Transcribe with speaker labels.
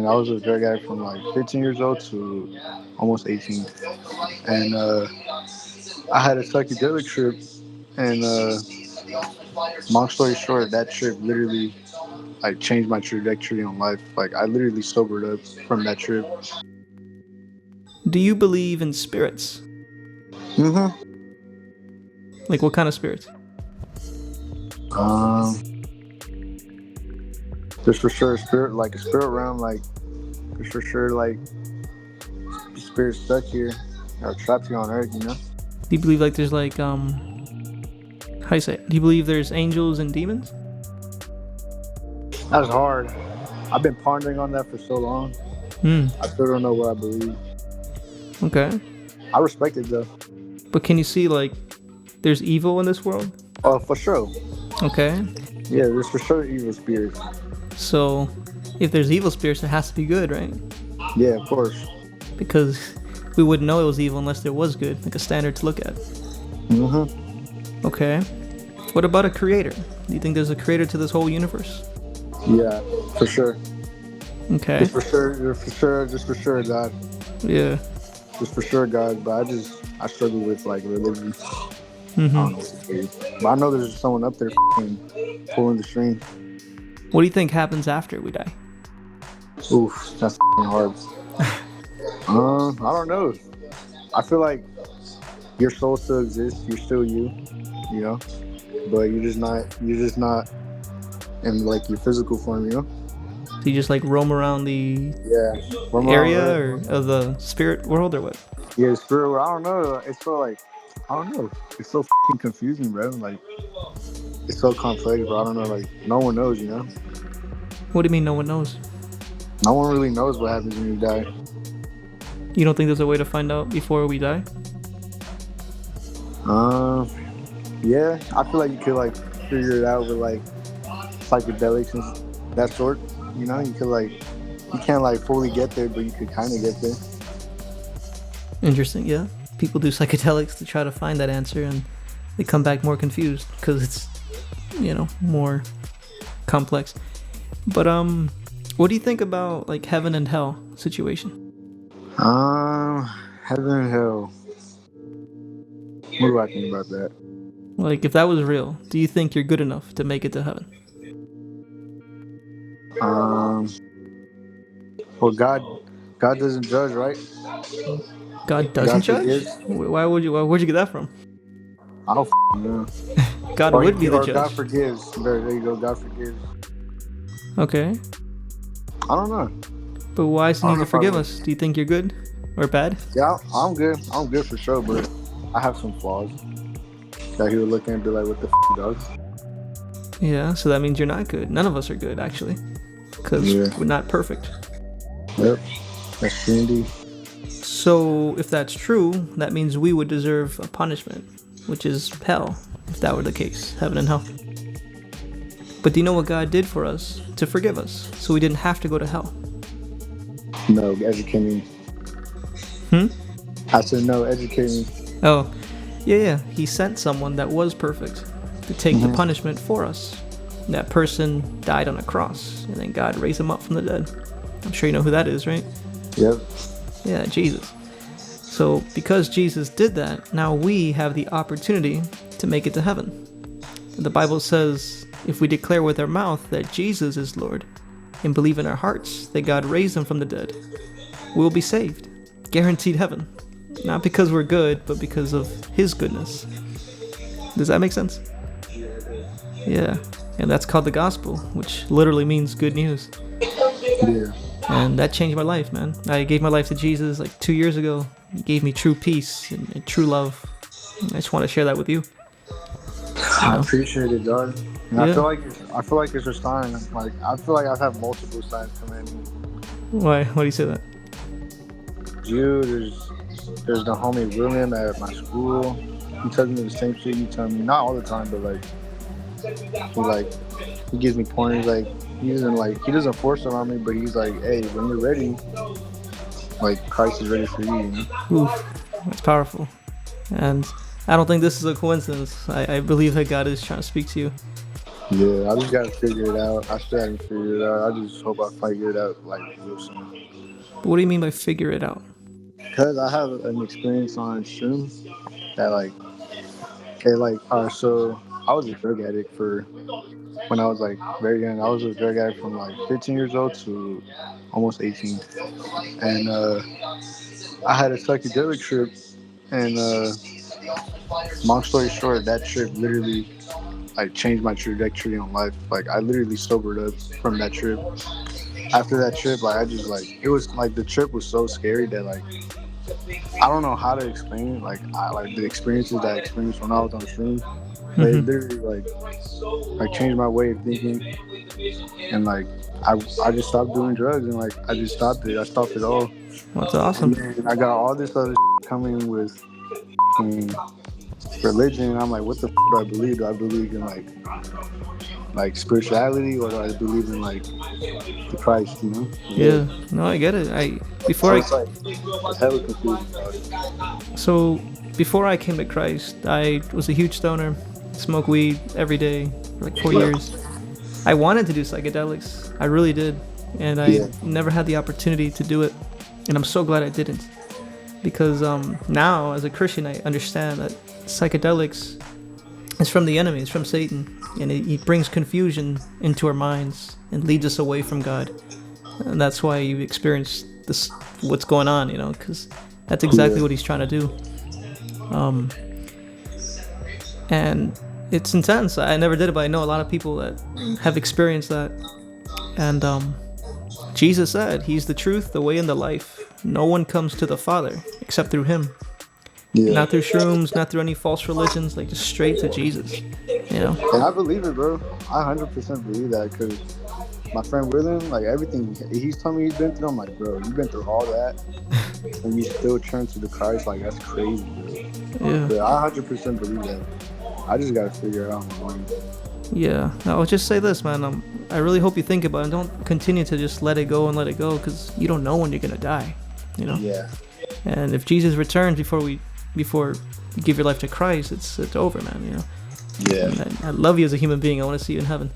Speaker 1: And I was a drug addict from like 15 years old to almost 18. And I had a psychedelic trip. And long story short, that trip literally like changed my trajectory on life. Like I literally sobered up from that trip.
Speaker 2: Do you believe in spirits?
Speaker 1: Mm-hmm.
Speaker 2: Like what kind of spirits?
Speaker 1: Um, there's for sure a spirit, like a spirit realm, like there's for sure like spirits stuck here or trapped here on Earth.
Speaker 2: Do you believe like there's like how you say it? Do you believe there's angels and demons?
Speaker 1: That's hard. I've been pondering on that for so long.
Speaker 2: Hmm.
Speaker 1: I still don't know what I believe.
Speaker 2: Okay.
Speaker 1: I respect it though.
Speaker 2: But can you see like there's evil in this world?
Speaker 1: Oh, for sure.
Speaker 2: Okay.
Speaker 1: Yeah, there's for sure evil spirits.
Speaker 2: So if there's evil spirits, it has to be good, right?
Speaker 1: Yeah, of course.
Speaker 2: Because we wouldn't know it was evil unless there was good, like a standard to look at.
Speaker 1: Mm-hmm.
Speaker 2: Okay. What about a creator? Do you think there's a creator to this whole universe?
Speaker 1: Yeah, for sure.
Speaker 2: Okay.
Speaker 1: Just for sure, God.
Speaker 2: Yeah.
Speaker 1: Just for sure, God. But I struggle with like religion. I don't know what it is. But I know there's someone up there pulling the string.
Speaker 2: What do you think happens after we die?
Speaker 1: Oof, that's hard. I don't know. I feel like your soul still exists. You're still you, you know. But you're just not in like your physical form, you know.
Speaker 2: So you just like roam around the
Speaker 1: area
Speaker 2: or of the spirit world or what?
Speaker 1: Yeah, spirit world. I don't know. It's so like I don't know. It's so fucking confusing, bro. Like it's so complex, bro. I don't know. Like no one knows, you know.
Speaker 2: What do you mean no one knows?
Speaker 1: No one really knows what happens when you die.
Speaker 2: You don't think there's a way to find out before we die?
Speaker 1: Yeah. I feel like you could like figure it out with like psychedelics and that sort. You know, you could like you can't like fully get there, but you could kind of get there.
Speaker 2: Interesting, yeah. People do psychedelics to try to find that answer, and they come back more confused because it's, more complex. But what do you think about like heaven and hell situation?
Speaker 1: Heaven and hell. What do I think about that?
Speaker 2: Like, if that was real, do you think you're good enough to make it to heaven?
Speaker 1: Well, God doesn't judge, right?
Speaker 2: God doesn't judge? Where'd you get that from?
Speaker 1: I don't know.
Speaker 2: God would be the judge.
Speaker 1: God forgives. There you go. God forgives.
Speaker 2: Okay.
Speaker 1: I don't know.
Speaker 2: But why does he need to forgive us? Do you think you're good or bad?
Speaker 1: Yeah, I'm good. I'm good for sure, but I have some flaws that he would look at and be like, what the dog?
Speaker 2: Yeah, so that means you're not good. None of us are good, actually, because we're not perfect.
Speaker 1: Yep, that's true indeed.
Speaker 2: So if that's true, that means we would deserve a punishment, which is hell, if that were the case, heaven and hell. But do you know what God did for us to forgive us, so we didn't have to go to hell?
Speaker 1: No, educate me. I said no, educate me.
Speaker 2: Oh, yeah. He sent someone that was perfect to take the punishment for us. And that person died on a cross, and then God raised him up from the dead. I'm sure you know who that is, right?
Speaker 1: Yep.
Speaker 2: Yeah, Jesus. So because Jesus did that, now we have the opportunity to make it to heaven. The Bible says if we declare with our mouth that Jesus is Lord and believe in our hearts that God raised him from the dead, we'll be saved. Guaranteed heaven. Not because we're good, but because of his goodness. Does that make sense? Yeah. And that's called the gospel, which literally means good news.
Speaker 1: Yeah.
Speaker 2: And that changed my life, man. I gave my life to Jesus like 2 years ago. He gave me true peace and true love. I just want to share that with you.
Speaker 1: I appreciate it, dog. And
Speaker 2: Yeah.
Speaker 1: I feel like it's a sign. Like I feel like I've had multiple signs from it.
Speaker 2: Why? Why do you say that?
Speaker 1: You, there's the homie William at my school. He tells me the same shit you tell me. Not all the time, but he gives me pointers. Like he doesn't force it on me, but he's like, hey, when you're ready, like Christ is ready for you. You know?
Speaker 2: Oof, that's powerful. And I don't think this is a coincidence. I believe that God is trying to speak to you.
Speaker 1: Yeah, I just gotta figure it out. I still haven't figured it out. I just hope I figure it out like real soon.
Speaker 2: But what do you mean by figure it out?
Speaker 1: Cause I have an experience on stream that alright, so I was a drug addict for when I was like very young. I was a drug addict from like 15 years old to almost 18, and I had a psychedelic trip, and long story short, that trip literally like changed my trajectory on life. Like I literally sobered up from that trip. After that trip, like I just like it was like the trip was so scary that like I don't know how to explain it. Like I like the experiences that I experienced when I was on stream. But it
Speaker 2: Mm-hmm.
Speaker 1: literally like changed my way of thinking, and like I just stopped doing drugs, and like I just stopped it. I stopped it all,
Speaker 2: Well, that's
Speaker 1: and
Speaker 2: awesome.
Speaker 1: then I got all this other coming with religion. And I'm like, what the do I believe? Do I believe in like spirituality, or do I believe in like the Christ? You know? Yeah.
Speaker 2: Yeah. No, I get it. I before
Speaker 1: So
Speaker 2: I
Speaker 1: it's like it's hella confusing about it.
Speaker 2: so before I came to Christ, I was a huge stoner. Smoked weed every day for like 4 years. I wanted to do psychedelics. I really did, and I
Speaker 1: Yeah.
Speaker 2: never had the opportunity to do it. And I'm so glad I didn't, because now as a Christian, I understand that psychedelics is from the enemy. It's from Satan, and he brings confusion into our minds and leads us away from God. And that's why you experience this, what's going on, because that's exactly
Speaker 1: Yeah.
Speaker 2: what he's trying to do. Um, and it's intense. I never did it, but I know a lot of people that have experienced that. And Jesus said, He's the truth, the way, and the life. No one comes to the Father except through Him.
Speaker 1: Yeah.
Speaker 2: Not through shrooms, not through any false religions, like just straight to Jesus. You know?
Speaker 1: And I believe it, bro. I 100% believe that because my friend William, like everything he's told me he's been through, I'm like, bro, you've been through all that and you still turn to the Christ. Like, that's crazy, bro.
Speaker 2: Yeah.
Speaker 1: But I 100% believe that. I just got to figure it out in my mind.
Speaker 2: Yeah. I'll just say this, man. I really hope you think about it. And don't continue to just let it go and let it go, because you don't know when you're gonna die. You know.
Speaker 1: Yeah.
Speaker 2: And if Jesus returns before you give your life to Christ, it's over, man. You know.
Speaker 1: Yeah.
Speaker 2: And I love you as a human being. I want to see you in heaven.